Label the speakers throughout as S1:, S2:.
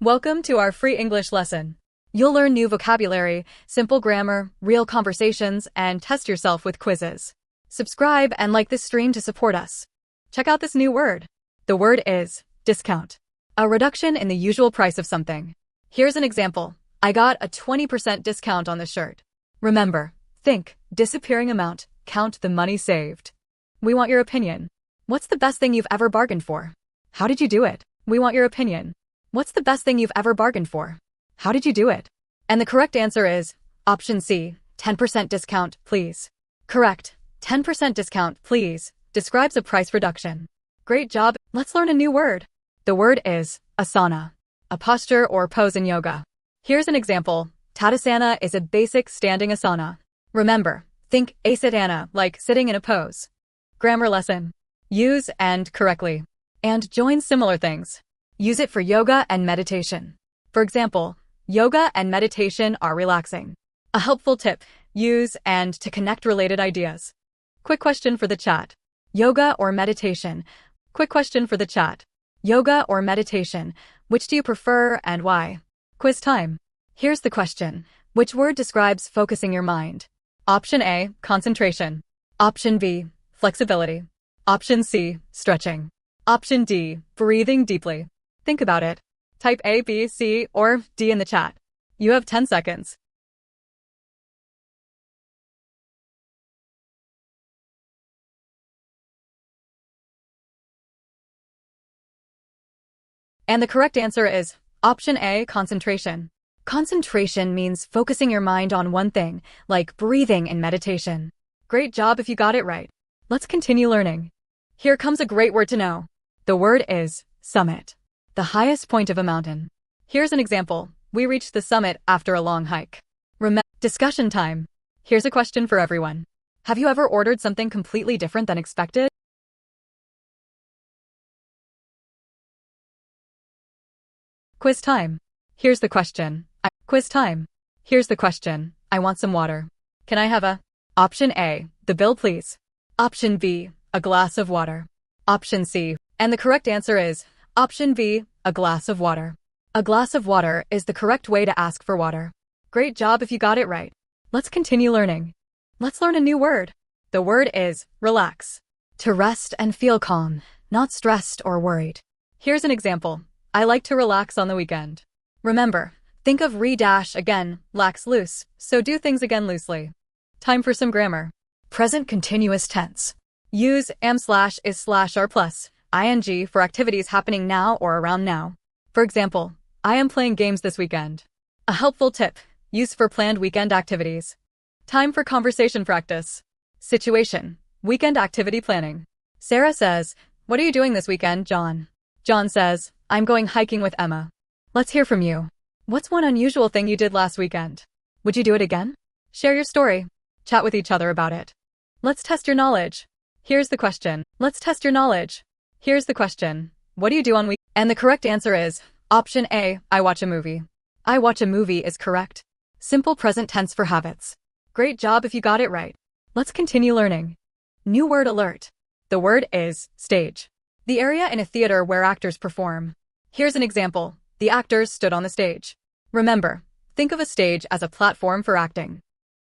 S1: Welcome to our free English lesson. You'll learn new vocabulary, simple grammar, real conversations, and test yourself with quizzes. Subscribe and like this stream to support us. Check out this new word. The word is discount. A reduction in the usual price of something. Here's an example. I got a 20% discount on the shirt. Remember, think, disappearing amount, count the money saved. We want your opinion. What's the best thing you've ever bargained for? How did you do it? We want your opinion. What's the best thing you've ever bargained for? How did you do it? And the correct answer is option C, 10% discount, please. Correct. 10% discount, please, describes a price reduction. Great job. Let's learn a new word. The word is asana, a posture or pose in yoga. Here's an example. Tadasana is a basic standing asana. Remember, think asatana, like sitting in a pose. Grammar lesson. Use and correctly. And join similar things. Use it for yoga and meditation. For example, yoga and meditation are relaxing. A helpful tip, use and to connect related ideas. Quick question for the chat. Yoga or meditation? Quick question for the chat. Yoga or meditation? Which do you prefer and why? Quiz time. Here's the question. Which word describes focusing your mind? Option A, concentration. Option B, flexibility. Option C, stretching. Option D, breathing deeply. Think about it. Type A, B, C, or D in the chat. You have 10 seconds. And the correct answer is option A, concentration. Concentration means focusing your mind on one thing, like breathing in meditation. Great job if you got it right. Let's continue learning. Here comes a great word to know. The word is summit, the highest point of a mountain. Here's an example. We reached the summit after a long hike. Discussion time. Here's a question for everyone. Have you ever ordered something completely different than expected? Quiz time. Here's the question. Quiz time. Here's the question. I want some water. Can I have a? Option A, the bill please. Option B, a glass of water. Option C, and the correct answer is option B, a glass of water. A glass of water is the correct way to ask for water. Great job if you got it right. Let's continue learning. Let's learn a new word. The word is relax. To rest and feel calm, not stressed or worried. Here's an example. I like to relax on the weekend. Remember, think of again, lax loose, so do things again loosely. Time for some grammar. Present continuous tense. Use am/is/are plus ing for activities happening now or around now. For example, I am playing games this weekend. A helpful tip, use for planned weekend activities. Time for conversation practice. Situation, weekend activity planning. Sarah says, "What are you doing this weekend, John?" John says, "I'm going hiking with Emma." Let's hear from you. What's one unusual thing you did last weekend? Would you do it again? Share your story. Chat with each other about it. Let's test your knowledge. Here's the question. Let's test your knowledge. Here's the question. What do you do on weekends? And the correct answer is option A, I watch a movie. I watch a movie is correct. Simple present tense for habits. Great job if you got it right. Let's continue learning. New word alert. The word is stage. The area in a theater where actors perform. Here's an example. The actors stood on the stage. Remember, think of a stage as a platform for acting.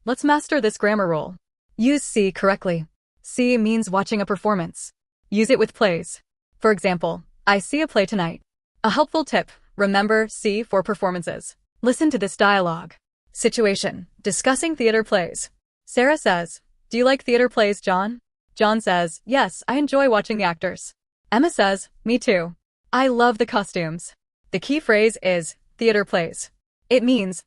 S1: Let's master this grammar rule. Use see correctly. See means watching a performance. Use it with plays. For example, I see a play tonight. A helpful tip, remember see for performances. Listen to this dialogue. Situation, discussing theater plays. Sarah says, "Do you like theater plays, John?" John says, "Yes, I enjoy watching the actors." Emma says, "Me too. I love the costumes." The key phrase is theater plays. It means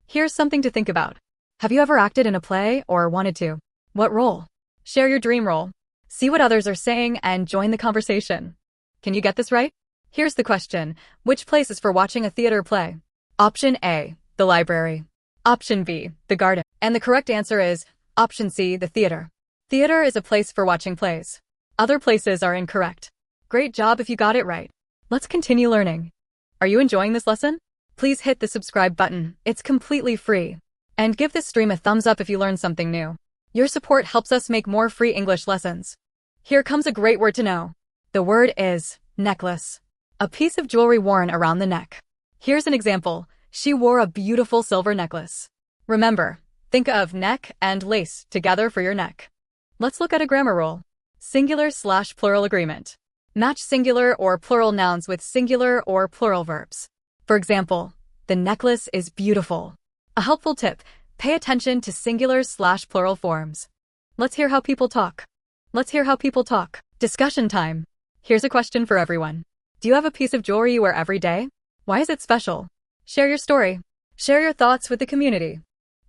S1: Here's something to think about. Have you ever acted in a play or wanted to? What role? Share your dream role. See what others are saying and join the conversation. Can you get this right? Here's the question. Which place is for watching a theater play? Option A, the library. Option B, the garden. And the correct answer is option C, the theater. Theater is a place for watching plays. Other places are incorrect. Great job if you got it right. Let's continue learning. Are you enjoying this lesson? Please hit the subscribe button. It's completely free. And give this stream a thumbs up if you learned something new. Your support helps us make more free English lessons. Here comes a great word to know. The word is necklace. A piece of jewelry worn around the neck. Here's an example. She wore a beautiful silver necklace. Remember, think of neck and lace together for your neck. Let's look at a grammar rule. Singular/plural agreement. Match singular or plural nouns with singular or plural verbs. For example, the necklace is beautiful. A helpful tip, pay attention to singular/plural forms. Let's hear how people talk. Let's hear how people talk. Discussion time. Here's a question for everyone. Do you have a piece of jewelry you wear every day? Why is it special? Share your story. Share your thoughts with the community.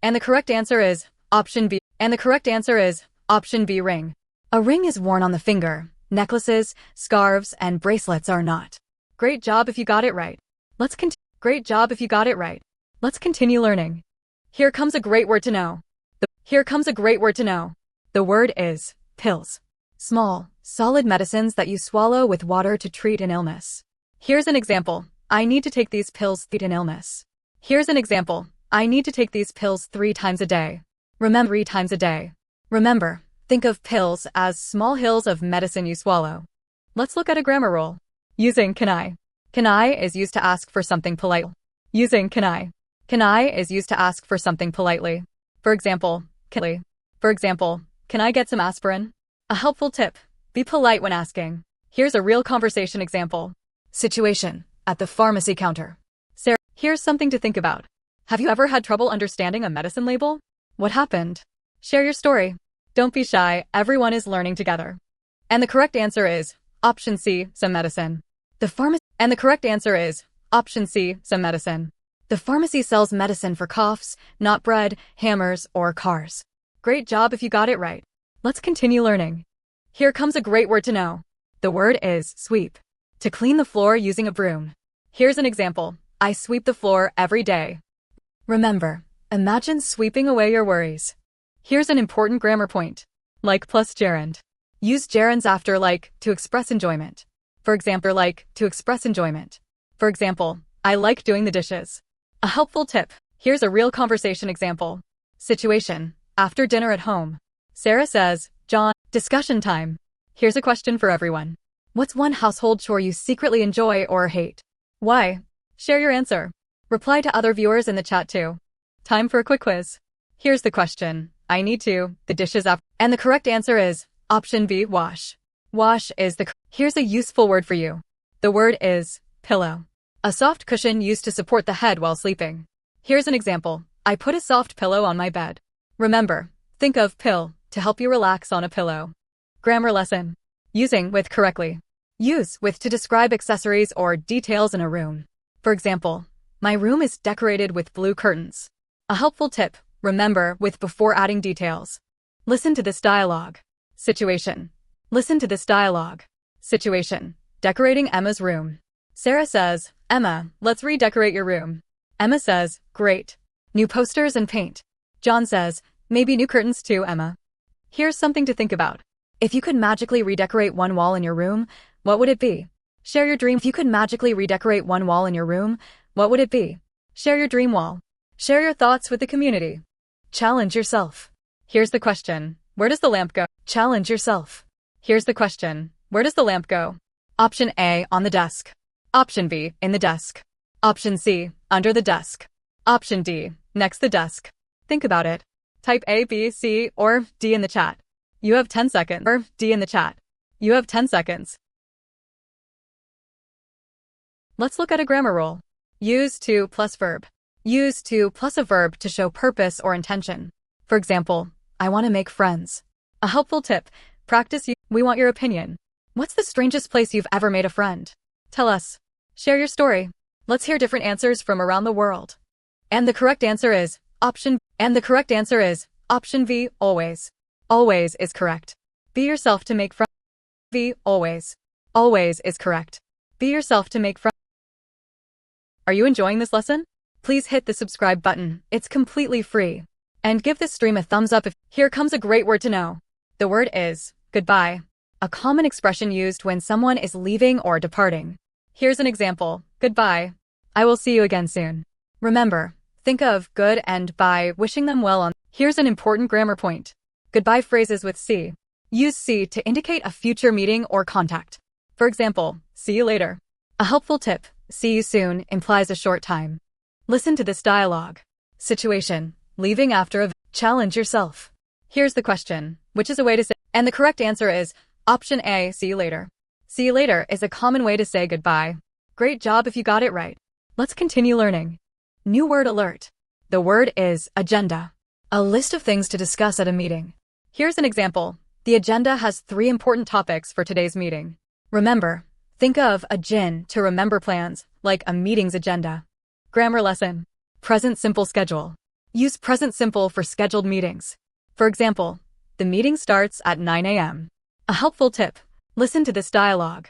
S1: And the correct answer is option B. And the correct answer is option B, ring. A ring is worn on the finger. Necklaces, scarves, and bracelets are not. Great job if you got it right. Great job if you got it right. Let's continue learning. Here comes a great word to know. Here comes a great word to know. The word is pills. Small, solid medicines that you swallow with water to treat an illness. Here's an example. I need to take these pills to treat an illness. Here's an example. I need to take these pills 3 times a day. Remember, 3 times a day. Remember, think of pills as small hills of medicine you swallow. Let's look at a grammar rule. Using can I. Can I is used to ask for something polite. Using can I. Can I is used to ask for something politely. For example, can I get some aspirin? A helpful tip, be polite when asking. Here's a real conversation example. Situation, at the pharmacy counter. Sarah, here's something to think about. Have you ever had trouble understanding a medicine label? What happened? Share your story. Don't be shy, everyone is learning together. And the correct answer is option C, some medicine. And the correct answer is option C, some medicine. The pharmacy sells medicine for coughs, not bread, hammers, or cars. Great job if you got it right. Let's continue learning. Here comes a great word to know. The word is sweep. To clean the floor using a broom. Here's an example. I sweep the floor every day. Remember, imagine sweeping away your worries. Here's an important grammar point. Like plus gerund. Use gerunds after like to express enjoyment. For example, like to express enjoyment. For example, I like doing the dishes. A helpful tip. Here's a real conversation example. Situation. After dinner at home. Sarah says, John, discussion time. Here's a question for everyone. What's one household chore you secretly enjoy or hate? Why? Share your answer. Reply to other viewers in the chat too. Time for a quick quiz. Here's the question. I need to, the dishes up. And the correct answer is option B, wash. Wash is Here's a useful word for you. The word is pillow. A soft cushion used to support the head while sleeping. Here's an example. I put a soft pillow on my bed. Remember, think of pill to help you relax on a pillow. Grammar lesson. Using with correctly. Use with to describe accessories or details in a room. For example, my room is decorated with blue curtains. A helpful tip, remember with before adding details. Listen to this dialogue. Situation. Listen to this dialogue. Situation. Decorating Emma's room. Sarah says, Emma, let's redecorate your room. Emma says, great. New posters and paint. John says, maybe new curtains too, Emma. Here's something to think about. If you could magically redecorate one wall in your room, what would it be? Share your dream. If you could magically redecorate one wall in your room, what would it be? Share your dream wall. Share your thoughts with the community. Challenge yourself. Here's the question. Where does the lamp go? Challenge yourself. Here's the question. Where does the lamp go? Option A, on the desk. Option B, in the desk. Option C, under the desk. Option D, next the desk. Think about it. Type A, B, C, or D in the chat. You have 10 seconds. Or D in the chat. You have 10 seconds. Let's look at a grammar rule. Use to plus verb. Use to plus a verb to show purpose or intention. For example, I want to make friends. A helpful tip, practice we want your opinion. What's the strangest place you've ever made a friend? Tell us. Share your story. Let's hear different answers from around the world. And the correct answer is option V, always. Always is correct. Be yourself to make friends. V, always. Always is correct. Be yourself to make friends. Are you enjoying this lesson? Please hit the subscribe button. It's completely free. And give this stream a thumbs up if here comes a great word to know. The word is goodbye. A common expression used when someone is leaving or departing. Here's an example. Goodbye. I will see you again soon. Remember, think of good and bye wishing them well on. Here's an important grammar point. Goodbye phrases with C. Use C to indicate a future meeting or contact. For example, see you later. A helpful tip, See you soon implies a short time. Listen to this dialogue. Situation. Leaving after a challenge yourself. Here's the question. Which is a way to say, and the correct answer is option A, see you later. See you later is a common way to say goodbye. Great job if you got it right. Let's continue learning. New word alert. The word is agenda. A list of things to discuss at a meeting. Here's an example. The agenda has 3 important topics for today's meeting. Remember, think of a gin to remember plans, like a meeting's agenda. Grammar lesson. Present simple schedule. Use present simple for scheduled meetings. For example, the meeting starts at 9 a.m. A helpful tip. Listen to this dialogue.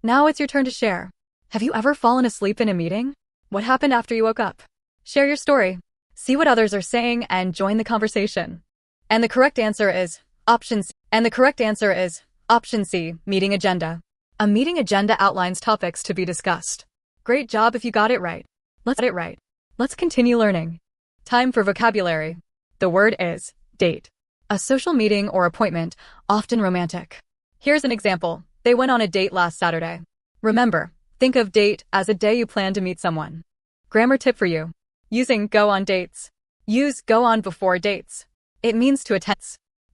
S1: Now it's your turn to share. Have you ever fallen asleep in a meeting? What happened after you woke up? Share your story. See what others are saying and join the conversation. And the correct answer is option C. Option C, meeting agenda. A meeting agenda outlines topics to be discussed. Great job if you got it right. Let's continue learning. Time for vocabulary. The word is date. A social meeting or appointment, often romantic. Here's an example. They went on a date last Saturday. Remember, think of date as a day you plan to meet someone. Grammar tip for you. Using go on dates. Use go on before dates. It means to attend.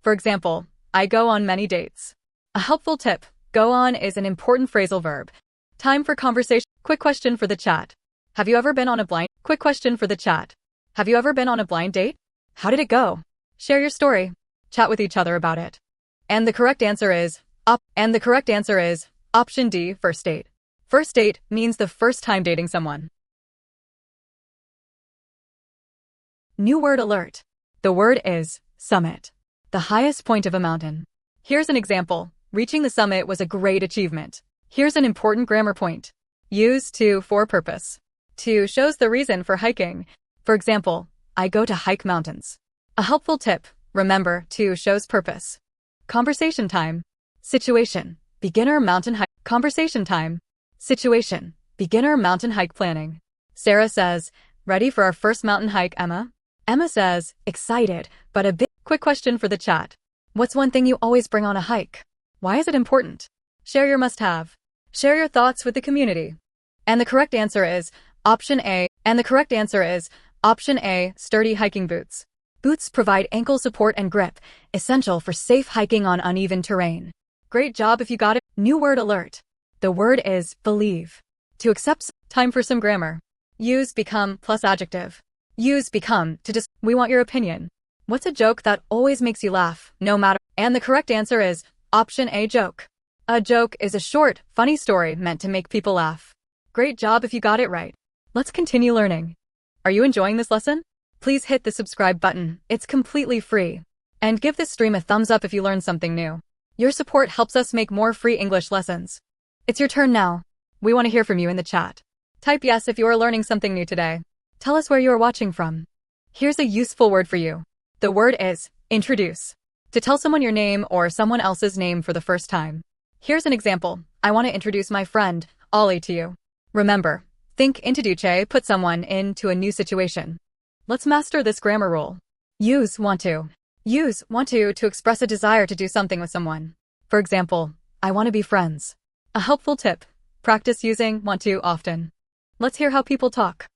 S1: For example, I go on many dates. A helpful tip. Go on is an important phrasal verb. Time for conversation. Quick question for the chat. Have you ever been on a blind date? How did it go? Share your story. Chat with each other about it. And the correct answer is option D, first date. First date means the first time dating someone. New word alert. The word is summit. The highest point of a mountain. Here's an example. Reaching the summit was a great achievement. Here's an important grammar point. Use to for purpose. To shows the reason for hiking. For example, I go to hike mountains. A helpful tip. Remember, to shows purpose. Conversation time. Situation. Beginner mountain hike. Conversation time. Situation. Beginner mountain hike planning. Sarah says, ready for our first mountain hike, Emma? Emma says, excited, but a bit. Quick question for the chat. What's one thing you always bring on a hike? Why is it important? Share your must-have. Share your thoughts with the community. And the correct answer is option A. Sturdy hiking boots. Boots provide ankle support and grip, essential for safe hiking on uneven terrain. Great job if you got it. New word alert. The word is believe. To accept. Time for some grammar. Use become plus adjective. Use become to just. We want your opinion. What's a joke that always makes you laugh, no matter? And the correct answer is option A, joke. A joke is a short, funny story meant to make people laugh. Great job if you got it right. Let's continue learning. Are you enjoying this lesson? Please hit the subscribe button. It's completely free. And give this stream a thumbs up if you learned something new. Your support helps us make more free English lessons. It's your turn now. We want to hear from you in the chat. Type yes if you are learning something new today. Tell us where you are watching from. Here's a useful word for you. The word is introduce. To tell someone your name or someone else's name for the first time. Here's an example. I want to introduce my friend, Ollie, to you. Remember, think introduce, put someone into a new situation. Let's master this grammar rule. Use want to. Use want to express a desire to do something with someone. For example, I want to be friends. A helpful tip. Practice using want to often. Let's hear how people talk.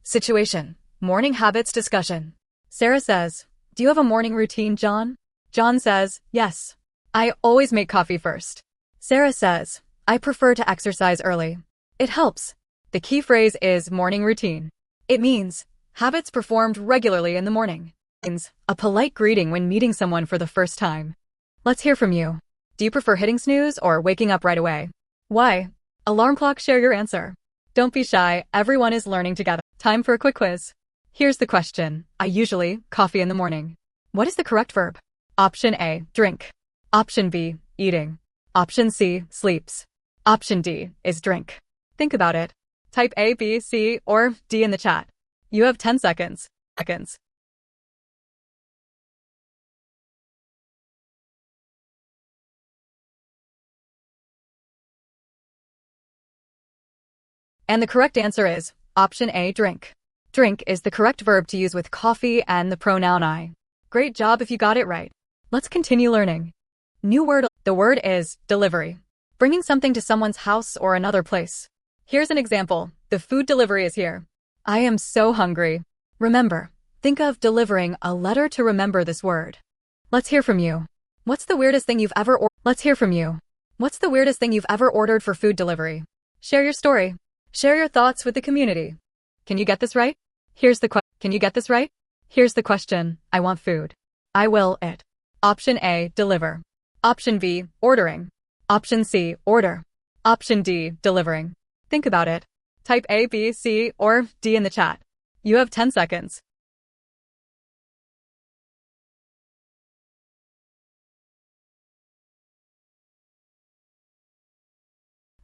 S1: Situation. Morning habits discussion. Sarah says, do you have a morning routine, John? John says, yes. I always make coffee first. Sarah says, I prefer to exercise early. It helps. The key phrase is morning routine. It means habits performed regularly in the morning. It means a polite greeting when meeting someone for the first time. Let's hear from you. Do you prefer hitting snooze or waking up right away? Why? Alarm clock, share your answer. Don't be shy, everyone is learning together. Time for a quick quiz. Here's the question. I usually coffee in the morning. What is the correct verb? Option A, drink. Option B, eating. Option C, sleeps. Option D is drink. Think about it. Type A, B, C, or D in the chat. You have 10 seconds. And the correct answer is option A, drink. Drink is the correct verb to use with coffee and the pronoun I. Great job if you got it right. Let's continue learning. New word. The word is delivery. Bringing something to someone's house or another place. Here's an example. The food delivery is here. I am so hungry. Remember, think of delivering a letter to remember this word. Let's hear from you. What's the weirdest thing you've ever Let's hear from you. What's the weirdest thing you've ever ordered for food delivery? Share your story. Share your thoughts with the community. Can you get this right? Can you get this right? Here's the question. I want food. I will it. Option A, deliver. Option B, ordering. Option C, order. Option D, delivering. Think about it. Type A, B, C, or D in the chat. You have 10 seconds.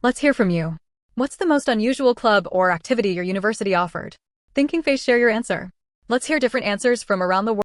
S1: Let's hear from you. What's the most unusual club or activity your university offered? Thinking face, share your answer. Let's hear different answers from around the world.